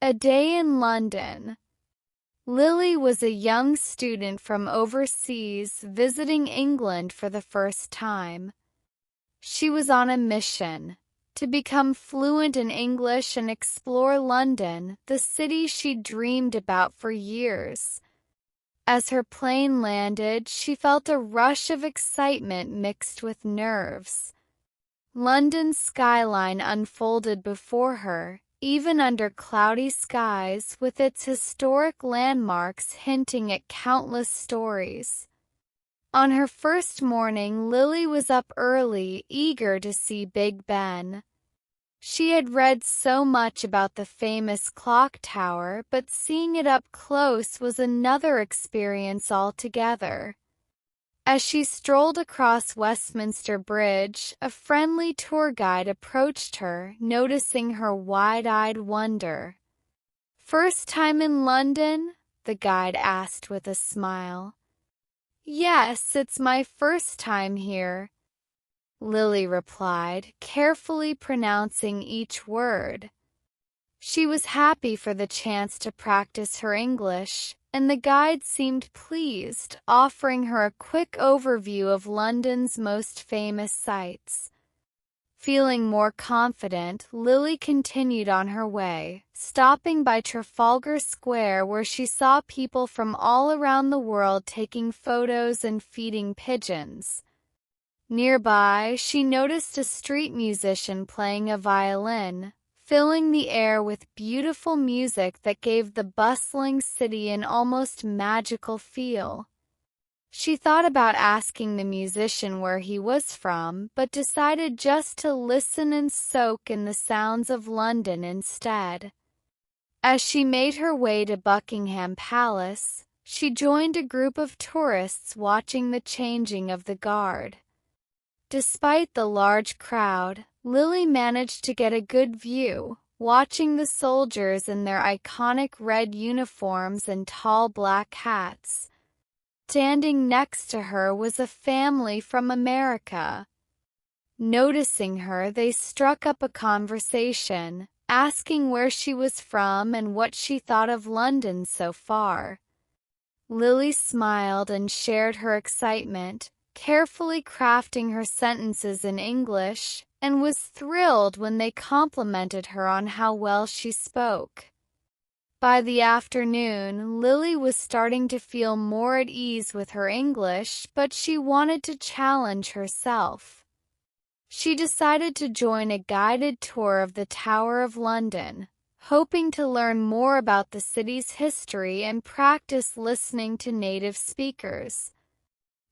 A day in London. Lily was a young student from overseas visiting England for the first time. She was on a mission to become fluent in English and explore London, the city she dreamed about for years. As her plane landed, she felt a rush of excitement mixed with nerves. London's skyline unfolded before her, even under cloudy skies, with its historic landmarks hinting at countless stories. On her first morning, Lily was up early, eager to see Big Ben. She had read so much about the famous clock tower, but seeing it up close was another experience altogether. As she strolled across Westminster Bridge, a friendly tour guide approached her, noticing her wide-eyed wonder. "First time in London?" the guide asked with a smile. "Yes, it's my first time here," Lily replied, carefully pronouncing each word. She was happy for the chance to practice her English, and the guide seemed pleased, offering her a quick overview of London's most famous sights. Feeling more confident, Lily continued on her way, stopping by Trafalgar Square where she saw people from all around the world taking photos and feeding pigeons. Nearby, she noticed a street musician playing a violin, filling the air with beautiful music that gave the bustling city an almost magical feel. She thought about asking the musician where he was from, but decided just to listen and soak in the sounds of London instead. As she made her way to Buckingham Palace, she joined a group of tourists watching the changing of the guard. Despite the large crowd, Lily managed to get a good view, watching the soldiers in their iconic red uniforms and tall black hats. Standing next to her was a family from America. Noticing her, they struck up a conversation, asking where she was from and what she thought of London so far. Lily smiled and shared her excitement, carefully crafting her sentences in English, and was thrilled when they complimented her on how well she spoke. By the afternoon, Lily was starting to feel more at ease with her English, but she wanted to challenge herself. She decided to join a guided tour of the Tower of London, hoping to learn more about the city's history and practice listening to native speakers.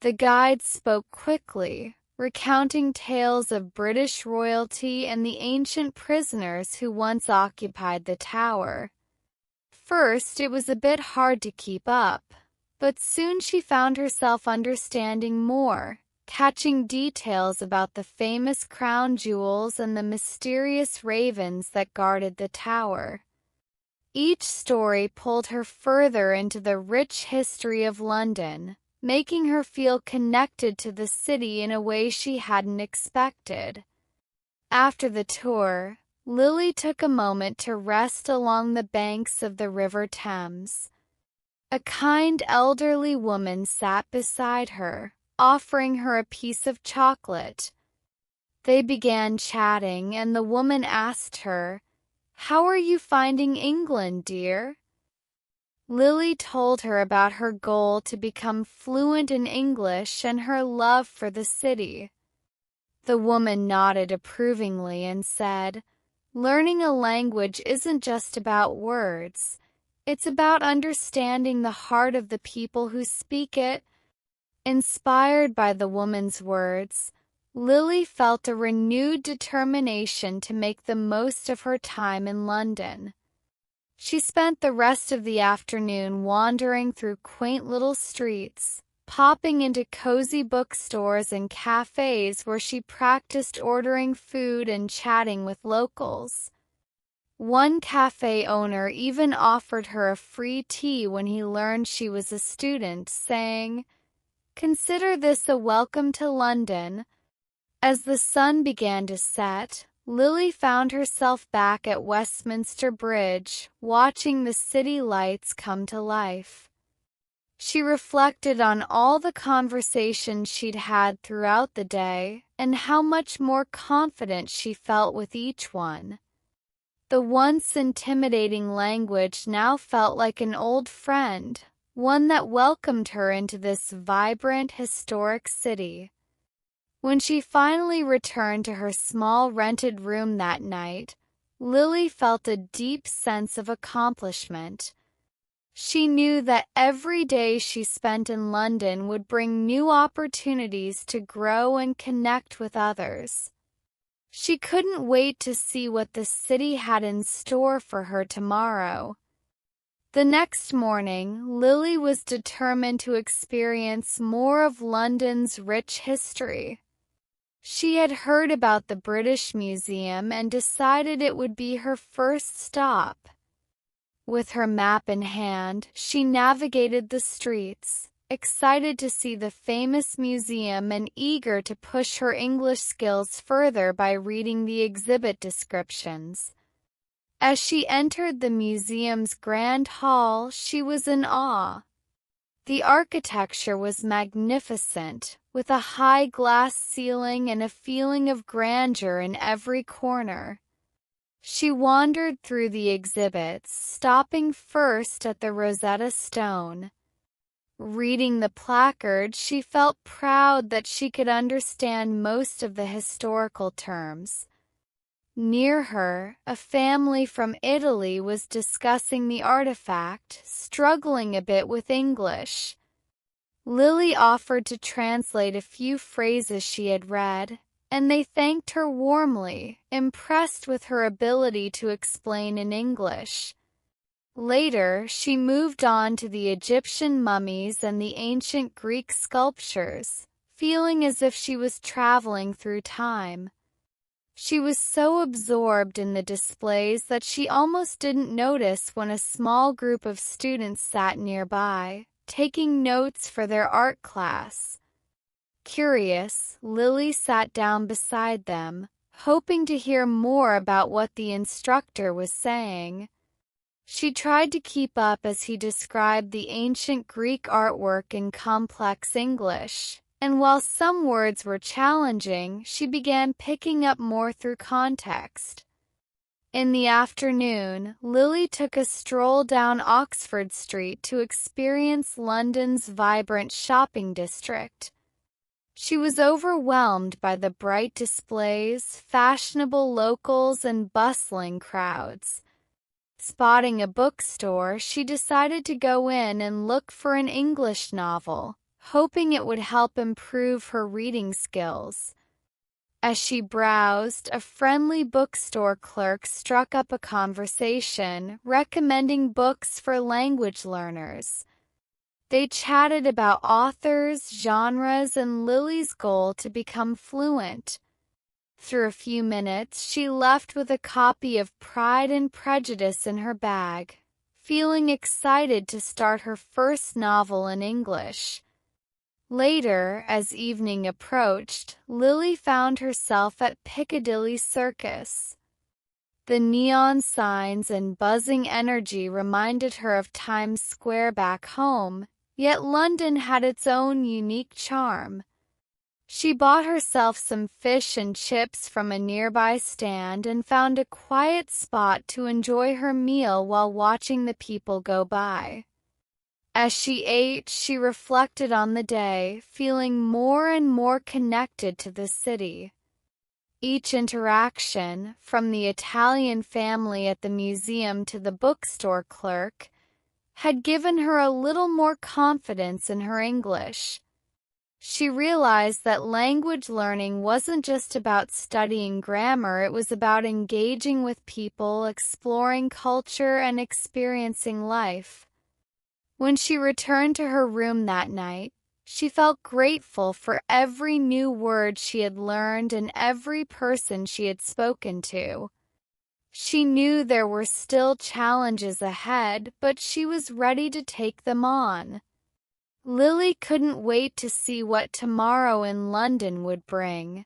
The guide spoke quickly, recounting tales of British royalty and the ancient prisoners who once occupied the tower. First, it was a bit hard to keep up, but soon she found herself understanding more, catching details about the famous crown jewels and the mysterious ravens that guarded the tower. Each story pulled her further into the rich history of London, making her feel connected to the city in a way she hadn't expected. After the tour, Lily took a moment to rest along the banks of the River Thames. A kind elderly woman sat beside her, offering her a piece of chocolate. They began chatting, and the woman asked her, "How are you finding England, dear?" Lily told her about her goal to become fluent in English and her love for the city. The woman nodded approvingly and said, "Learning a language isn't just about words. It's about understanding the heart of the people who speak it." Inspired by the woman's words, Lily felt a renewed determination to make the most of her time in London. She spent the rest of the afternoon wandering through quaint little streets, popping into cozy bookstores and cafes where she practiced ordering food and chatting with locals. One cafe owner even offered her a free tea when he learned she was a student, saying, "Consider this a welcome to London." As the sun began to set, Lily found herself back at Westminster Bridge, watching the city lights come to life. She reflected on all the conversations she'd had throughout the day and how much more confident she felt with each one. The once intimidating language now felt like an old friend, one that welcomed her into this vibrant, historic city. When she finally returned to her small rented room that night, Lily felt a deep sense of accomplishment. She knew that every day she spent in London would bring new opportunities to grow and connect with others. She couldn't wait to see what the city had in store for her tomorrow. The next morning, Lily was determined to experience more of London's rich history. She had heard about the British Museum and decided it would be her first stop. With her map in hand, she navigated the streets, excited to see the famous museum and eager to push her English skills further by reading the exhibit descriptions. As she entered the museum's grand hall, she was in awe. The architecture was magnificent, with a high glass ceiling and a feeling of grandeur in every corner. She wandered through the exhibits, stopping first at the Rosetta Stone. Reading the placard, she felt proud that she could understand most of the historical terms. Near her, a family from Italy was discussing the artifact, struggling a bit with English. Lily offered to translate a few phrases she had read, and they thanked her warmly, impressed with her ability to explain in English. Later, she moved on to the Egyptian mummies and the ancient Greek sculptures, feeling as if she was traveling through time. She was so absorbed in the displays that she almost didn't notice when a small group of students sat nearby, taking notes for their art class. Curious, Lily sat down beside them, hoping to hear more about what the instructor was saying. She tried to keep up as he described the ancient Greek artwork in complex English, and while some words were challenging, she began picking up more through context. In the afternoon, Lily took a stroll down Oxford Street to experience London's vibrant shopping district. She was overwhelmed by the bright displays, fashionable locals, and bustling crowds. Spotting a bookstore, she decided to go in and look for an English novel, hoping it would help improve her reading skills. As she browsed, a friendly bookstore clerk struck up a conversation, recommending books for language learners. They chatted about authors, genres, and Lily's goal to become fluent. Through a few minutes, she left with a copy of Pride and Prejudice in her bag, feeling excited to start her first novel in English. Later, as evening approached, Lily found herself at Piccadilly Circus. The neon signs and buzzing energy reminded her of Times Square back home, yet London had its own unique charm. She bought herself some fish and chips from a nearby stand and found a quiet spot to enjoy her meal while watching the people go by. As she ate, she reflected on the day, feeling more and more connected to the city. Each interaction, from the Italian family at the museum to the bookstore clerk, had given her a little more confidence in her English. She realized that language learning wasn't just about studying grammar, it was about engaging with people, exploring culture, and experiencing life. When she returned to her room that night, she felt grateful for every new word she had learned and every person she had spoken to. She knew there were still challenges ahead, but she was ready to take them on. Lily couldn't wait to see what tomorrow in London would bring.